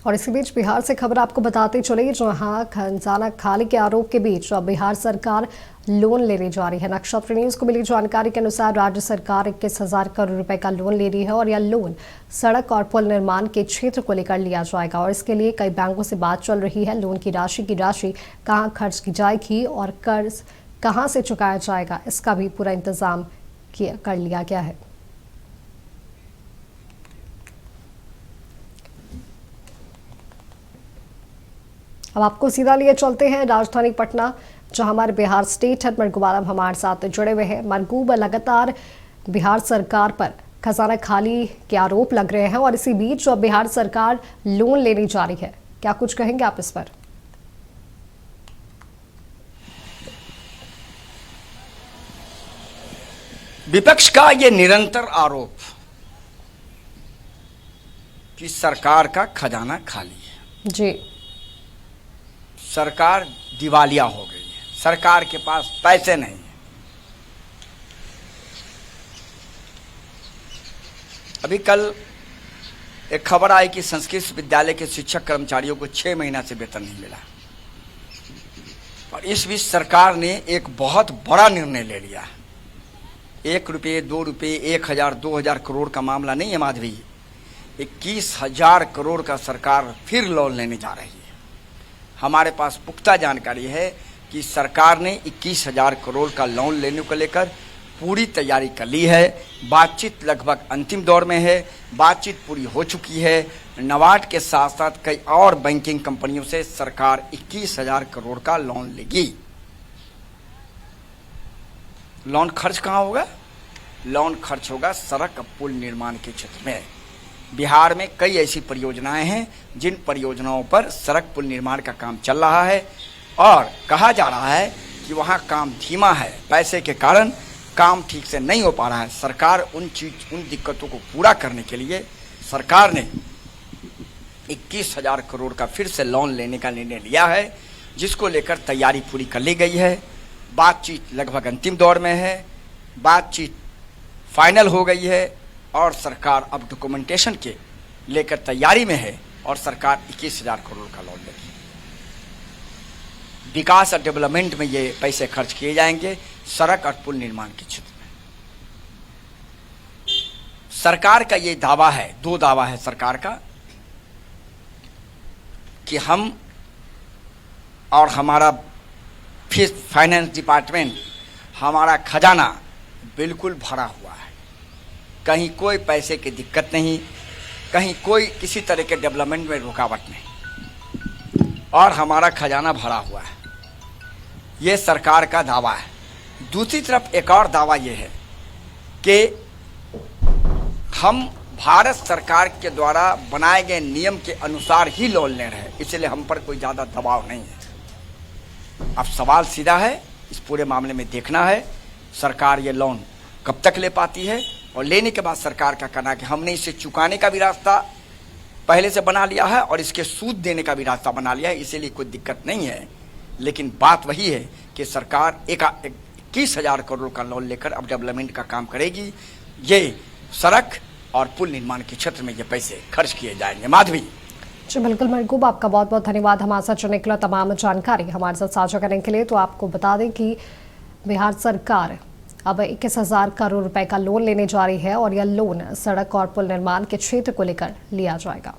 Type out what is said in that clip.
और इसी बीच बिहार से खबर आपको बताते चले, जहां खजाना खाली के आरोप के बीच बिहार सरकार लोन लेने जा रही है। नक्षत्र न्यूज को मिली जानकारी के अनुसार राज्य सरकार 21,000 करोड़ रुपए का लोन ले रही है और यह लोन सड़क और पुल निर्माण के क्षेत्र को लेकर लिया जाएगा और इसके लिए कई बैंकों से बात चल रही है। लोन की राशि कहाँ खर्च की जाएगी और कर्ज कहाँ से चुकाया जाएगा, इसका भी पूरा इंतजाम कर लिया गया है। अब आपको सीधा लिए चलते हैं राजधानी पटना, जहां हमारे बिहार स्टेट हेड मरगूब आलम हमारे साथ जुड़े हुए हैं। मरगूब, लगातार बिहार सरकार पर खजाना खाली के आरोप लग रहे हैं और इसी बीच बिहार सरकार लोन लेने जा रही है, क्या कुछ कहेंगे आप इस पर? विपक्ष का ये निरंतर आरोप कि सरकार का खजाना खाली है जी, सरकार दिवालिया हो गई है, सरकार के पास पैसे नहीं है। अभी कल एक खबर आई कि संस्कृत विद्यालय के शिक्षक कर्मचारियों को 6 महीना से वेतन नहीं मिला और इस बीच सरकार ने एक बहुत बड़ा निर्णय ले लिया। 1 रुपये, 2 रुपये, 1,000, 2,000 करोड़ का मामला नहीं है माधवी, 21,000 करोड़ का सरकार फिर लोन लेने जा रही है। हमारे पास पुख्ता जानकारी है कि सरकार ने 21,000 करोड़ का लोन लेने को लेकर पूरी तैयारी कर ली है। बातचीत लगभग अंतिम दौर में है, बातचीत पूरी हो चुकी है। नबार्ड के साथ साथ कई और बैंकिंग कंपनियों से सरकार 21,000 करोड़ का लोन लेगी। लोन खर्च कहाँ होगा? लोन खर्च होगा सड़क और पुल निर्माण के क्षेत्र में। बिहार में कई ऐसी परियोजनाएं हैं जिन परियोजनाओं पर सड़क पुल निर्माण का काम चल रहा है और कहा जा रहा है कि वहां काम धीमा है, पैसे के कारण काम ठीक से नहीं हो पा रहा है। सरकार उन दिक्कतों को पूरा करने के लिए सरकार ने 21,000 करोड़ का फिर से लोन लेने का निर्णय लिया है, जिसको लेकर तैयारी पूरी कर ली गई है। बातचीत लगभग अंतिम दौर में है, बातचीत फाइनल हो गई है और सरकार अब डॉक्यूमेंटेशन के लेकर तैयारी में है और सरकार 21,000 करोड़ का लोन लेगी। विकास और डेवलपमेंट में ये पैसे खर्च किए जाएंगे, सड़क और पुल निर्माण के क्षेत्र में। सरकार का ये दावा है, 2 दावा है सरकार का कि हम और हमारा फाइनेंस डिपार्टमेंट, हमारा खजाना बिल्कुल भरा हुआ है, कहीं कोई पैसे की दिक्कत नहीं, कहीं कोई किसी तरह के डेवलपमेंट में रुकावट नहीं और हमारा खजाना भरा हुआ है। ये सरकार का दावा है। दूसरी तरफ एक और दावा ये है कि हम भारत सरकार के द्वारा बनाए गए नियम के अनुसार ही लोन ले रहे हैं, इसलिए हम पर कोई ज़्यादा दबाव नहीं है। अब सवाल सीधा है, इस पूरे मामले में देखना है सरकार ये लोन कब तक ले पाती है और लेने के बाद सरकार का कहना है कि हमने इसे चुकाने का भी रास्ता पहले से बना लिया है और इसके सूद देने का भी रास्ता बना लिया है, इसीलिए कोई दिक्कत नहीं है। लेकिन बात वही है कि सरकार 21,000 करोड़ का लोन लेकर अब डेवलपमेंट का काम करेगी। ये सड़क और पुल निर्माण के क्षेत्र में ये पैसे खर्च किए जाएंगे। माधवी जी बिल्कुल मरगूब, आपका बहुत बहुत धन्यवाद हमारे साथ जुड़ने के लिए, तमाम जानकारी हमारे साथ साझा करने के लिए। तो आपको बता दें कि बिहार सरकार अब 21,000 करोड़ रुपए का लोन लेने जा रही है और यह लोन सड़क और पुल निर्माण के क्षेत्र को लेकर लिया जाएगा।